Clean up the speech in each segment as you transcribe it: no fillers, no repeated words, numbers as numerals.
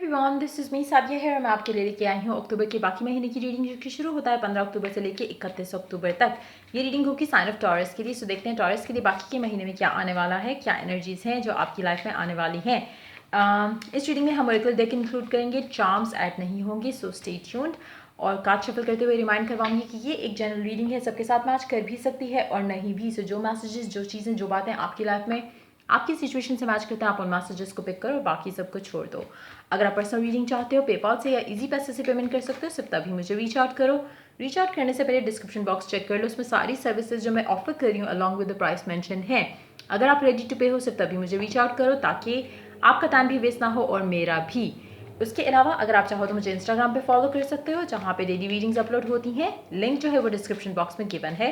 Everyone, this is me Sadia है और मैं आपके लिए लेके आई हूँ अक्टूबर के बाकी महीने की रीडिंग, जो कि शुरू होता है 15 अक्टूबर से लेके 31 अक्टूबर तक। ये रीडिंग होगी साइन ऑफ टॉरस के लिए। सो देखते हैं टॉरस के लिए बाकी के महीने में क्या आने वाला है, क्या एनर्जीज़ हैं जो आपकी लाइफ में आने वाली हैं। इस रीडिंग में हम ओरेकल डेक इंक्लूड करेंगे, चार्म्स ऐड नहीं होंगे, सो स्टे ट्यून्ड। और कार्ड शफल करते हुए रिमाइंड करवाऊंगी कि ये एक जनरल रीडिंग है, सबके साथ मैच कर भी सकती है और नहीं भी। सो जो मैसेजेस, जो चीज़ें, जो बातें आपकी लाइफ में आपकी सिचुएशन से मैच करते हैं, आप उन मैसेजेस को पिक करो और बाकी सबको छोड़ दो। अगर आप पर्सनल रीडिंग चाहते हो पेपाल से या इजी पैसे से पेमेंट कर सकते हो, सिर्फ तभी मुझे रीच आउट करो। रीच आउट करने से पहले डिस्क्रिप्शन बॉक्स चेक कर लो, उसमें सारी सर्विसेज जो मैं ऑफर कर रही हूँ along with the price mention है। अगर आप रेडी टू पे हो, सिर्फ तभी मुझे रीच आउट करो ताकि आपका टाइम भी वेस्ट ना हो और मेरा भी। उसके अलावा अगर आप चाहो तो मुझे इंस्टाग्राम पे फॉलो कर सकते हो, जहाँ पे डेली रीडिंग्स अपलोड होती हैं। लिंक जो है वो डिस्क्रिप्शन बॉक्स में गिवन है।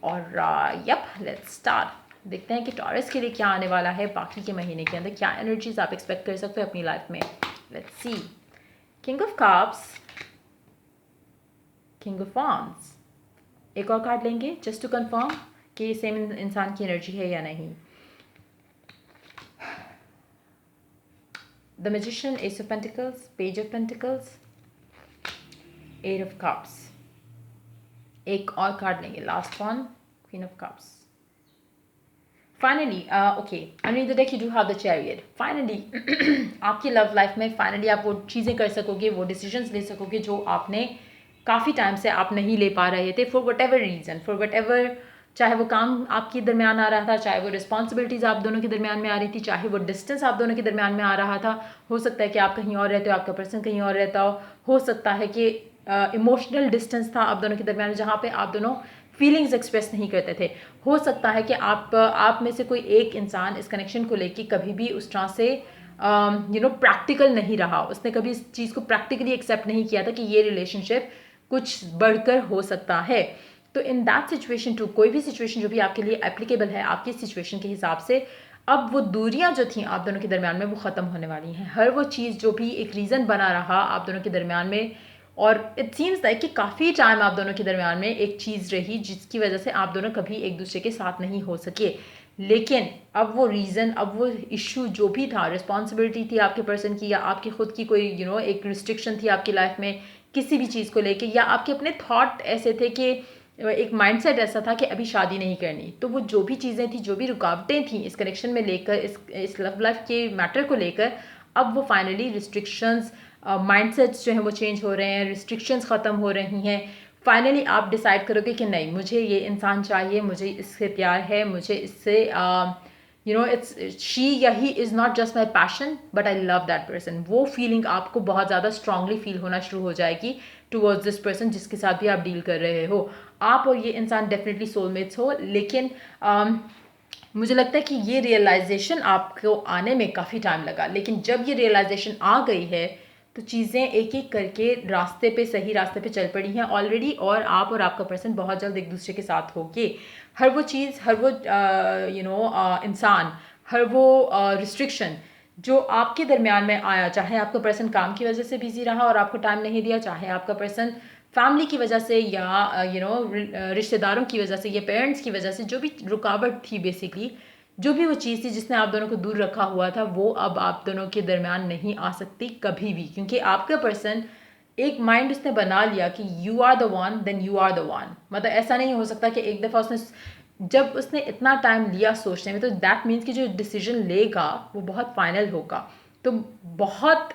और यप, लेट्स स्टार्ट। देखते हैं कि टॉरस के लिए क्या आने वाला है बाकी के महीने के अंदर, क्या एनर्जीज आप एक्सपेक्ट कर सकते हो अपनी लाइफ में। Let's see. King of cups, king of wands. एक और कार्ड लेंगे जस्ट टू कंफर्म कि ये सेम इंसान की एनर्जी है या नहीं। The magician, ace of pentacles, page of pentacles, eight of cups. एक और कार्ड लेंगे, last one, queen of cups. Finally okay, under the deck you do have the chariot. Finally आपकी लव लाइफ में finally आप वो चीज़ें कर सकोगे, वो डिसीजंस ले सकोगे जो आपने काफ़ी टाइम से आप नहीं ले पा रहे थे, for what ever reason, for what ever, चाहे वो काम आपके दरमियान आ रहा था, चाहे वो रिस्पॉन्सिबिलिटीज़ आप दोनों के दरमियान में आ रही थी, चाहे वो डिस्टेंस आप दोनों के दरमियान में आ रहा था। हो सकता है कि आप कहीं और रहते हो, आपका पर्सन कहीं और रहता हो सकता है कि इमोशनल डिस्टेंस था आप दोनों के दरमियान जहाँ पे आप दोनों फीलिंग्स एक्सप्रेस नहीं करते थे। हो सकता है कि आप में से कोई एक इंसान इस कनेक्शन को लेके कभी भी उस तरह से प्रैक्टिकल नहीं रहा, उसने कभी इस चीज़ को प्रैक्टिकली एक्सेप्ट नहीं किया था कि ये रिलेशनशिप कुछ बढ़कर हो सकता है। तो इन दैट सिचुएशन टू, कोई भी सिचुएशन जो भी आपके लिए एप्लीकेबल है आपकी सिचुएशन के हिसाब से, अब वो दूरियां जो थी आप दोनों के दरमियान में वो ख़त्म होने वाली हैं। हर वो चीज़ जो भी एक रीज़न बना रहा आप दोनों के दरमियान में, और इट सीम्स लाइक कि काफ़ी टाइम आप दोनों के दरमियान में एक चीज़ रही जिसकी वजह से आप दोनों कभी एक दूसरे के साथ नहीं हो सके। लेकिन अब वो रीज़न, अब वो इशू जो भी था, रिस्पॉन्सिबिलिटी थी आपके पर्सन की या आपकी खुद की कोई एक रिस्ट्रिक्शन थी आपकी लाइफ में किसी भी चीज़ को लेके, या आपके अपने थॉट ऐसे थे कि एक माइंडसेट ऐसा था कि अभी शादी नहीं करनी, तो वो जो भी चीज़ें थी, जो भी रुकावटें थी इस कनेक्शन में लेकर, इस लव लाइफ के मैटर को लेकर, अब वो फाइनली रिस्ट्रिक्शंस, माइंडसेट्स जो हैं वो चेंज हो रहे हैं, रिस्ट्रिक्शंस ख़त्म हो रही हैं। फाइनली आप डिसाइड करोगे कि नहीं, मुझे ये इंसान चाहिए, मुझे इससे प्यार है, मुझे इससे इट्स शी या he is not just my passion but I love that person. वो फीलिंग आपको बहुत ज़्यादा स्ट्रांगली फील होना शुरू हो जाएगी टूवर्ड्स दिस पर्सन जिसके साथ भी आप डील कर रहे हो। आप और ये इंसान डेफिनेटली सोलमेट्स हो, लेकिन मुझे लगता है कि ये रियलाइजेशन आपको आने में काफ़ी टाइम लगा, लेकिन जब ये रियलाइजेशन आ गई है तो चीज़ें एक एक करके रास्ते पे, सही रास्ते पे चल पड़ी हैं ऑलरेडी, और आप और आपका पर्सन बहुत जल्द एक दूसरे के साथ होगे। हर वो चीज़, हर वो इंसान, हर वो रिस्ट्रिक्शन जो आपके दरमियान में आया, चाहे आपका पर्सन काम की वजह से बिजी रहा और आपको टाइम नहीं दिया, चाहे आपका पर्सन फैमिली की वजह से या रिश्तेदारों की वजह से या पेरेंट्स की वजह से, जो भी रुकावट थी बेसिकली, जो भी वो चीज़ थी जिसने आप दोनों को दूर रखा हुआ था, वो अब आप दोनों के दरमियान नहीं आ सकती कभी भी, क्योंकि आपका पर्सन एक माइंड उसने बना लिया कि you are the one, then you are the one. मतलब ऐसा नहीं हो सकता कि एक दफ़ा उसने, जब उसने इतना टाइम लिया सोचने में, तो दैट मीन्स कि जो डिसीजन लेगा वो बहुत फाइनल होगा। तो बहुत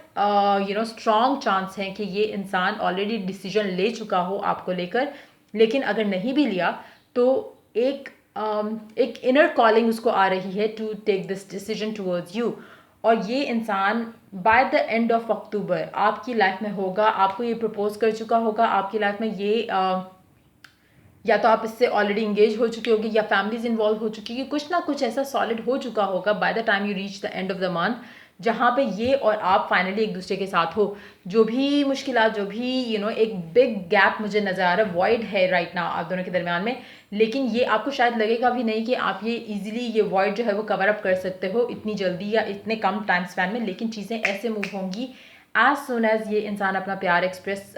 स्ट्रॉन्ग चांस है कि ये इंसान ऑलरेडी डिसीजन ले चुका हो आपको लेकर, लेकिन अगर नहीं भी लिया तो एक एक इनर कॉलिंग उसको आ रही है to take this decision towards you. और ये इंसान by the end of October आपकी लाइफ में होगा, आपको ये प्रपोज कर चुका होगा आपकी लाइफ में। ये या तो आप इससे ऑलरेडी इंगेज हो चुके होगी या फैमिलीज इन्वॉल्व हो चुकी है, कुछ ना कुछ ऐसा सॉलिड हो चुका होगा by the time you reach the end of the month, जहाँ पे ये और आप फाइनली एक दूसरे के साथ हो। जो भी मुश्किलात, जो भी एक बिग गैप मुझे नज़र आ रहा है, वॉइड है राइट नाउ आप दोनों के दरमियान में, लेकिन ये आपको शायद लगेगा भी नहीं कि आप ये इजीली ये वॉइड जो है वो कवर अप कर सकते हो इतनी जल्दी या इतने कम टाइम स्पैन में। लेकिन चीज़ें ऐसे मूव होंगी एज सुन एज ये इंसान अपना प्यार एक्सप्रेस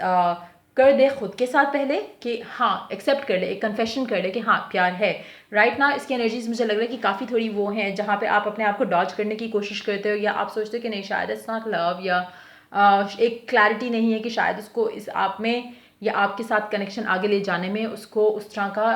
कर दे खुद के साथ पहले, कि हाँ एक्सेप्ट कर ले, एक कन्फेशन कर ले कि हाँ प्यार है। राइट नाउ इसकी एनर्जीज मुझे लग रहा है कि काफ़ी थोड़ी वो हैं जहाँ पे आप अपने आप को डॉज करने की कोशिश करते हो, या आप सोचते हो कि नहीं शायद इट्स नॉट लव, या एक क्लैरिटी नहीं है कि शायद उसको इस आप में या आपके साथ कनेक्शन आगे ले जाने में उसको उस तरह का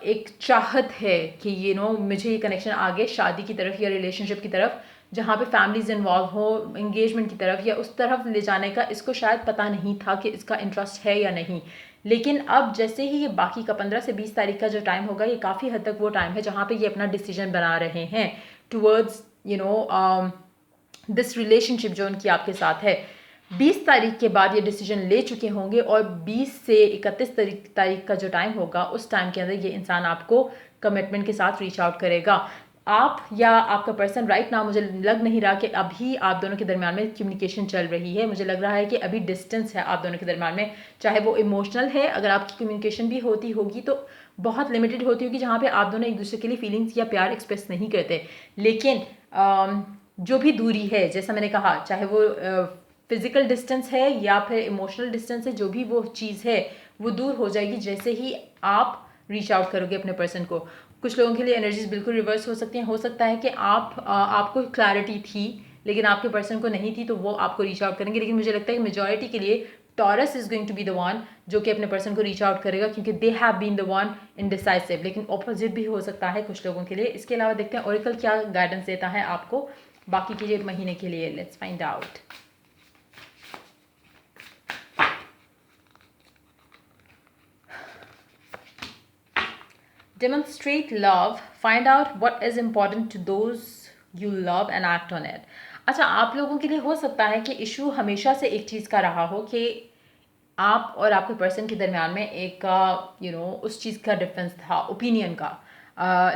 एक चाहत है कि मुझे ये कनेक्शन आगे शादी की तरफ या रिलेशनशिप की तरफ जहाँ पे फैमिलीज इन्वॉल्व हो, एंगेजमेंट की तरफ या उस तरफ ले जाने का इसको शायद पता नहीं था कि इसका इंटरेस्ट है या नहीं। लेकिन अब जैसे ही ये बाकी का 15 से 20 तारीख का जो टाइम होगा, ये काफ़ी हद तक वो टाइम है जहाँ पे ये अपना डिसीजन बना रहे हैं टूवर्ड्स दिस रिलेशनशिप जो उनकी आपके साथ है। 20 तारीख के बाद ये डिसीजन ले चुके होंगे और 20 से 31 तारीख का जो टाइम होगा उस टाइम के अंदर ये इंसान आपको कमिटमेंट के साथ रीच आउट करेगा। आप या आपका पर्सन राइट नाउ मुझे लग नहीं रहा कि अभी आप दोनों के दरमियान में कम्युनिकेशन चल रही है। मुझे लग रहा है कि अभी डिस्टेंस है आप दोनों के दरमियान में, चाहे वो इमोशनल है, अगर आपकी कम्युनिकेशन भी होती होगी तो बहुत लिमिटेड होती होगी, जहाँ पे आप दोनों एक दूसरे के लिए फीलिंग्स या प्यार एक्सप्रेस नहीं करते। लेकिन जो भी दूरी है, जैसा मैंने कहा, चाहे वो फिजिकल डिस्टेंस है या फिर इमोशनल डिस्टेंस है, जो भी वो चीज़ है वो दूर हो जाएगी जैसे ही आप रीच आउट करोगे अपने पर्सन को। कुछ लोगों के लिए एनर्जीज बिल्कुल रिवर्स हो सकती हैं। हो सकता है कि आपको क्लैरिटी थी लेकिन आपके पर्सन को नहीं थी, तो वो आपको रीच आउट करेंगे। लेकिन मुझे लगता है कि मेजॉरिटी के लिए Taurus is going to be the one जो कि अपने पर्सन को रीच आउट करेगा, क्योंकि they have been the one indecisive. लेकिन ऑपोजिट भी हो सकता है कुछ लोगों के लिए। इसके अलावा देखते हैं ओरेकल क्या गाइडेंस देता है आपको बाकी के लिए महीने के लिए। Let's find out. Demonstrate love. Find out what is important to those you love and act on it. अच्छा, आप लोगों के लिए हो सकता है कि इशू हमेशा से एक चीज़ का रहा हो कि आप और आपके पर्सन के दरमियान में एक उस चीज़ का डिफरेंस था, ओपिनियन का,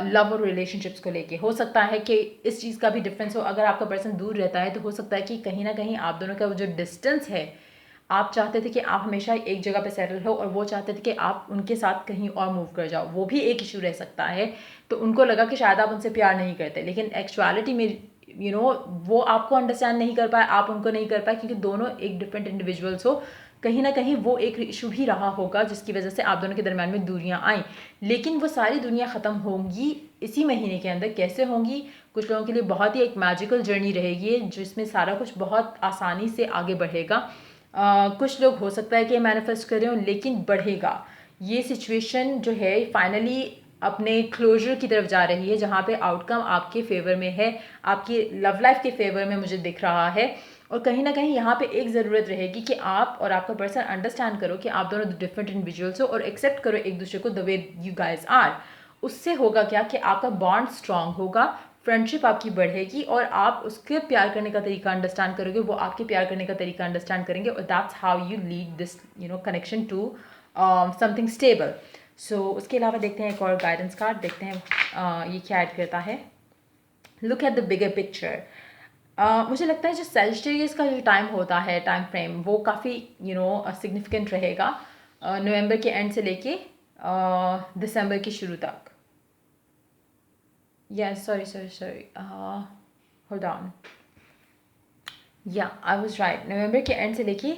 लव और रिलेशनशिप्स को लेके। हो सकता है कि इस चीज़ का भी डिफरेंस हो। अगर आपका पर्सन दूर रहता है तो हो सकता है कि कहीं ना कहीं आप दोनों का जो डिस्टेंस है, आप चाहते थे कि आप हमेशा एक जगह पे सेटल हो और वो चाहते थे कि आप उनके साथ कहीं और मूव कर जाओ। वो भी एक इशू रह सकता है। तो उनको लगा कि शायद आप उनसे प्यार नहीं करते, लेकिन एक्चुअलिटी में वो आपको अंडरस्टैंड नहीं कर पाए, आप उनको नहीं कर पाए, क्योंकि दोनों एक डिफरेंट इंडिविजुअल्स हो। कहीं ना कहीं वो एक इशू भी रहा होगा जिसकी वजह से आप दोनों के दरमियान में दूरियां आई। लेकिन वो सारी दुनिया ख़त्म होंगी इसी महीने के अंदर। कैसे होंगी? कुछ लोगों के लिए बहुत ही एक मैजिकल जर्नी रहेगी जिसमें सारा कुछ बहुत आसानी से आगे बढ़ेगा। कुछ लोग हो सकता है कि मैनिफेस्ट कर रहे हो, लेकिन बढ़ेगा। ये सिचुएशन जो है फाइनली अपने क्लोजर की तरफ जा रही है, जहाँ पे आउटकम आपके फेवर में है, आपकी लव लाइफ के फेवर में मुझे दिख रहा है। और कहीं ना कहीं यहाँ पे एक ज़रूरत रहेगी कि आप और आपका पर्सन अंडरस्टैंड करो कि आप दोनों डिफरेंट इंडिविजुअल्स हो और एक्सेप्ट करो एक दूसरे को the way you guys are. उससे होगा क्या कि आपका बॉन्ड स्ट्रांग होगा, फ्रेंडशिप आपकी बढ़ेगी और आप उसके प्यार करने का तरीका अंडरस्टैंड करोगे, वो आपके प्यार करने का तरीका अंडरस्टैंड करेंगे। और that's how you lead this connection to something stable. So उसके अलावा देखते हैं एक और गाइडेंस कार्ड, देखते हैं ये क्या ऐड करता है। Look at the bigger picture. मुझे लगता है जो सेजिटेरियस का जो टाइम होता है, टाइम फ्रेम, वो काफ़ी सिग्निफिकेंट रहेगा नवंबर के एंड से लेके दिसंबर की शुरू तक। Yes, sorry. Hold on. या आई वॉज राइट। नवंबर के एंड से लेके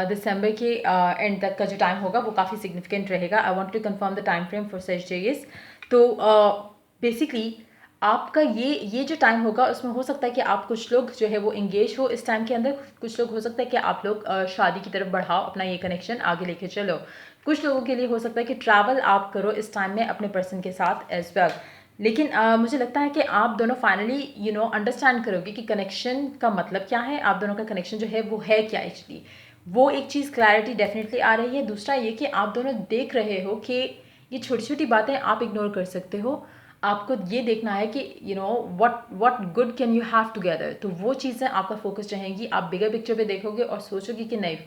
दिसंबर के एंड तक का जो टाइम होगा वो काफ़ी सिग्निफिकेंट रहेगा। I want to confirm the time frame for Sagittarius. तो बेसिकली आपका ये जो टाइम होगा उसमें हो सकता है कि आप कुछ लोग जो है वो इंगेज हो इस टाइम के अंदर। कुछ लोग हो सकता है कि आप लोग शादी की तरफ बढ़ाओ, अपना ये कनेक्शन आगे लेके चलो। कुछ लोगों के लिए हो सकता है कि ट्रैवल आप करो इस टाइम में अपने पर्सन के साथ एज वेल। लेकिन मुझे लगता है कि आप दोनों फाइनली अंडरस्टैंड करोगे कि कनेक्शन का मतलब क्या है, आप दोनों का कनेक्शन जो है वो है क्या एक्चुअली। वो एक चीज़ क्लैरिटी डेफिनेटली आ रही है। दूसरा ये कि आप दोनों देख रहे हो कि ये छोटी छोटी बातें आप इग्नोर कर सकते हो। आपको ये देखना है कि what good can you have together. तो वो चीज़ें आपका फोकस रहेंगी। आप बिगर पिक्चर पे देखोगे और सोचोगे कि नहीं,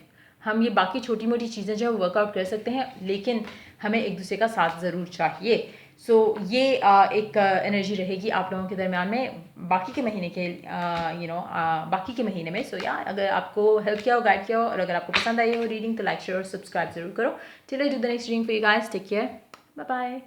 हम ये बाकी छोटी मोटी चीज़ें जो है वर्कआउट कर सकते हैं, लेकिन हमें एक दूसरे का साथ ज़रूर चाहिए। सो ये एक एनर्जी रहेगी आप लोगों के दरमियान में बाकी के महीने के बाकी के महीने में। सो अगर आपको हेल्प किया हो, गाइड किया हो, और अगर आपको पसंद आई हो रीडिंग तो लाइक शेयर और सब्सक्राइब जरूर करो। Till I do the next reading for you guys, take care, bye bye.